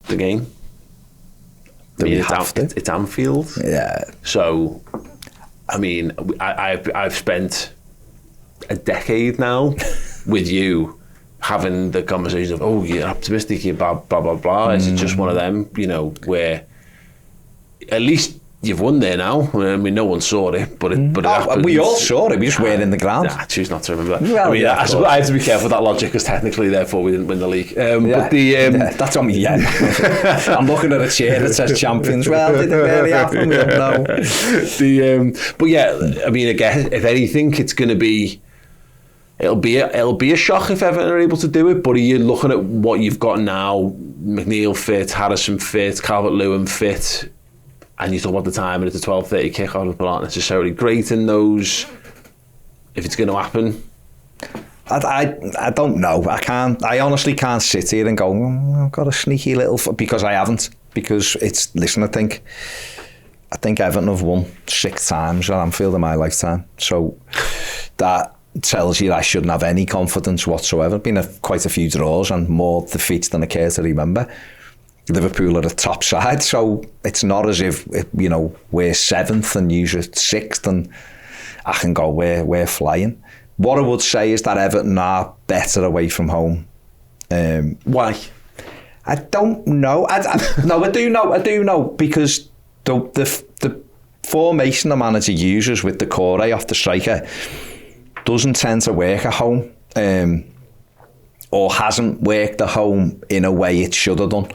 the game. I mean, it's Anfield. Yeah. So, I mean, I've spent a decade now with you having the conversation of, oh, you're optimistic, you're blah, blah, blah, blah. Is it just one of them, you know, where at least you've won there now? I mean, no one saw it, but we all saw it. We just weren't in the ground. I choose not to remember that. Well, I mean, I have to be careful with that logic because technically, therefore, we didn't win the league. But that's on me. Yeah, I'm looking at a chair that says champions. Well, did it really happen? We don't know. But yeah, I mean, again, if anything, it's going to be. It'll be a shock if Everton are able to do it. But are you looking at what you've got now? McNeil fit, Harrison fit, Calvert-Lewin fit. And you talk about the time and it's a 12:30 kickoff, people aren't necessarily great in those. If it's going to happen, I don't know. I honestly can't sit here and go, I've got a sneaky little because I haven't. Because it's listen, I think Everton have won 6 times at Anfield in my lifetime. So that tells you I shouldn't have any confidence whatsoever. Been quite a few draws and more defeats than I care to remember. Liverpool are a top side, so it's not as if, you know, we're 7th and you're 6th and I can go, we're flying. What I would say is that Everton are better away from home. Why? I don't know. No, I do know because the formation the manager uses with the core off the striker doesn't tend to work at home, or hasn't worked at home in a way it should have done.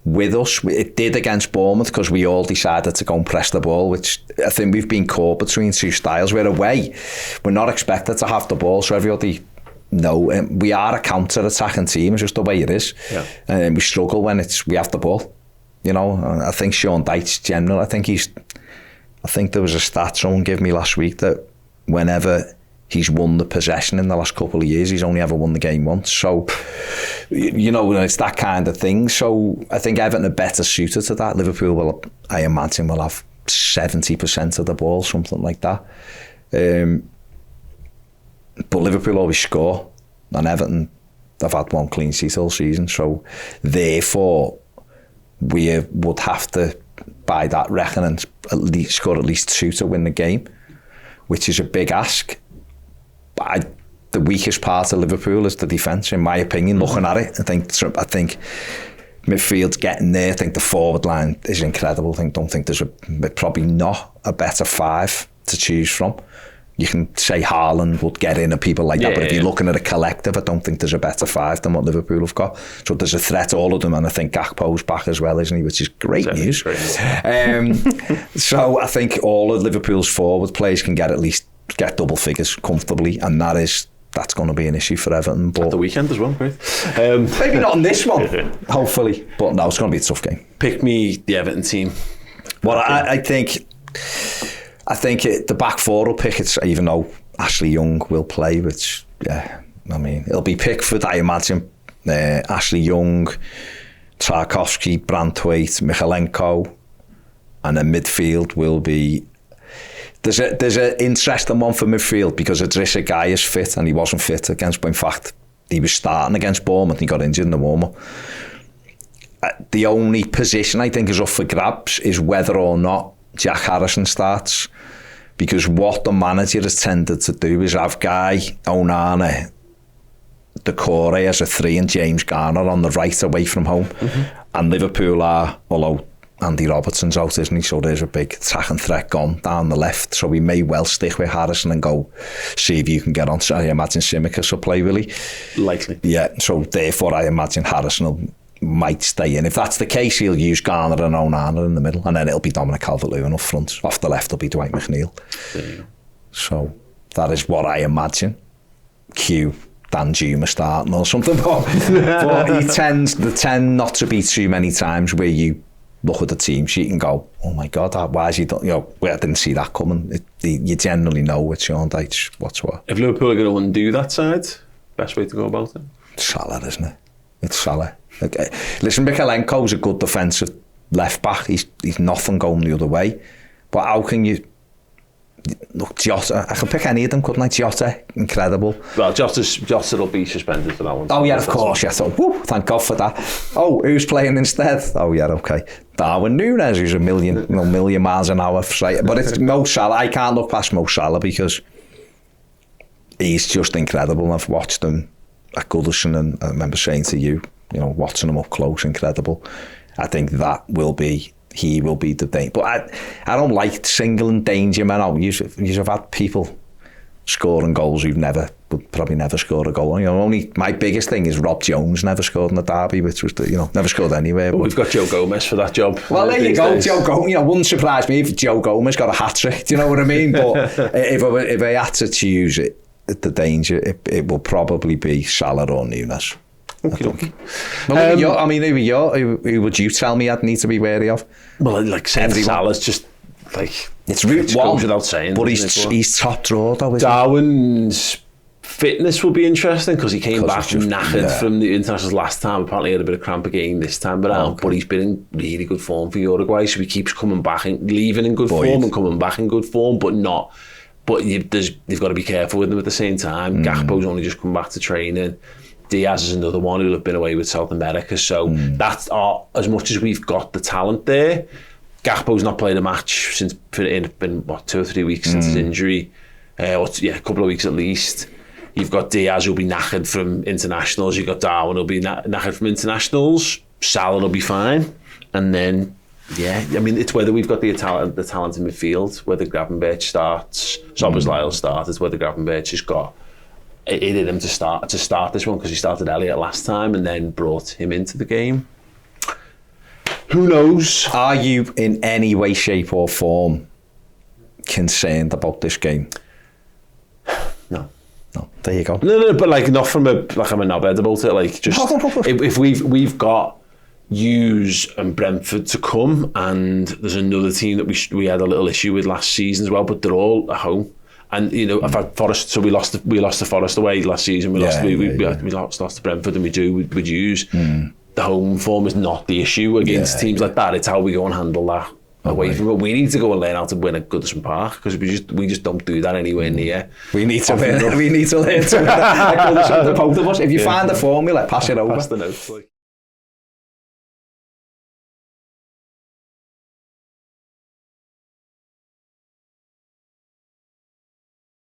With us, it did against Bournemouth because we all decided to go and press the ball, which I think we've been caught between two styles. We're away, we're not expected to have the ball, so everybody know we are a counter-attacking team. It's just the way it is. And we struggle when we have the ball. You know, I think Sean Dyche's general. I think there was a stat someone gave me last week that whenever he's won the possession in the last couple of years, he's only ever won the game once. So, you know, it's that kind of thing. So I think Everton are better suited to that. Liverpool will, I imagine, will have 70% of the ball, something like that. But Liverpool always score, and Everton have had 1 clean sheet all season. So therefore, we would have to, by that reckoning, score at least 2 to win the game, which is a big ask. The weakest part of Liverpool is the defence, in my opinion, looking at it. I think midfield's getting there. I think the forward line is incredible. Don't think there's probably not a better 5 to choose from. You can say Haaland would get in and people like that, but if you're looking at a collective, I don't think there's a better 5 than what Liverpool have got. So there's a threat to all of them, and I think Gakpo's back as well, isn't he? Which is great news. So I think all of Liverpool's forward players can get double figures comfortably, and that's going to be an issue for Everton. But at the weekend as well, right? Maybe not on this one, hopefully. But no, it's going to be a tough game. Pick me the Everton team. Well, I think the back 4 will pick it, even though Ashley Young will play, which, I mean, it'll be Pickford, I imagine. Ashley Young, Tarkowski, Branthwaite, Michalenko, and then midfield will be. There's an interesting one for midfield because Idrissa Gueye is fit, and he wasn't fit against. But in fact, he was starting against Bournemouth and he got injured in the warm-up. The only position I think is up for grabs is whether or not Jack Harrison starts, because what the manager has tended to do is have Guy, Onana, Decore as a 3 and James Garner on the right away from home. And Liverpool are, although Andy Robertson's out, isn't he? So there's a big attacking threat gone down the left. So we may well stick with Harrison and go see if you can get on. So I imagine Tsimikas will play, will he? Likely. Yeah, so therefore I imagine Harrison might stay in. If that's the case, he'll use Garner and Onana in the middle, and then it'll be Dominic Calvert-Lewin up front. Off the left will be Dwight McNeil. So that is what I imagine. Cue Dan Juma starting or something. But he tend not to be too many times where you look at the team sheet and go, oh my God, why is he done? You know, I didn't see that coming. You generally know with Sean Dyche what's what. If Liverpool are going to undo that side, best way to go about it? Salah, isn't it? It's Salah. Okay. Listen, Michalenko's a good defensive left back. He's nothing going the other way. But how can you look, Jota, I could pick any of them, couldn't I? Jota, incredible. Well, Jota will be suspended for that one. Oh yeah, of course, yeah. So, whoop, thank God for that. Oh, who's playing instead? Oh yeah, okay. Darwin Núñez, who's a million miles an hour. But it's Mo Salah. I can't look past Mo Salah because he's just incredible. I've watched him at Goodison, and I remember saying to you, watching him up close, incredible. I think he will be the danger. But I don't like singling danger men out. You've had people scoring goals who've would probably never score a goal. Only my biggest thing is Rob Jones never scored in the derby, which was never scored anywhere. But we've got Joe Gomez for that job. Well, there you go, Joe Gomez. Wouldn't surprise me if Joe Gomez got a hat trick. Do you know what I mean? But if I had to choose it, the danger, it will probably be Salah or Núñez. Okay. Who would you tell me I'd need to be wary of? Well, like saying Salah's just like it's route one without saying, but he's top draw though. Darwin's fitness will be interesting because he came back knackered from the internationals last time. Apparently, he had a bit of cramp again this time around, but he's been in really good form for Uruguay, so he keeps coming back and leaving in good form and coming back in good form, but not. But you've got to be careful with them at the same time. Gakpo's only just come back to training. Diaz is another one who'll have been away with South America. So that's as much as we've got the talent there. Gakpo's not played a match since it's been 2 or 3 weeks since his injury. A couple of weeks at least. You've got Diaz who'll be knackered from internationals. You've got Darwin who'll be knackered from internationals. Salah will be fine. And then, it's whether we've got the talent in midfield, whether Gravenberch starts, Szoboszlai will start. It's whether Gravenberch has got it in him to start this one because he started Elliott last time and then brought him into the game. Who knows? Are you in any way, shape or form concerned about this game? No. There you go. No, but not from I'm a knobhead about it. Like just if we've got Hughes and Brentford to come, and there's another team that we had a little issue with last season as well, but they're all at home. And I've had Forest, so we lost to Forest away last season. We lost to Brentford, and we do with Hughes. The home form is not the issue against teams like that. It's how we go and handle that away from it. We need to go and learn how to win at Goodison Park because we just don't do that anywhere near. We need to learn to win at Goodison, the both of us. If you find the formula, pass it over. Pass the notes.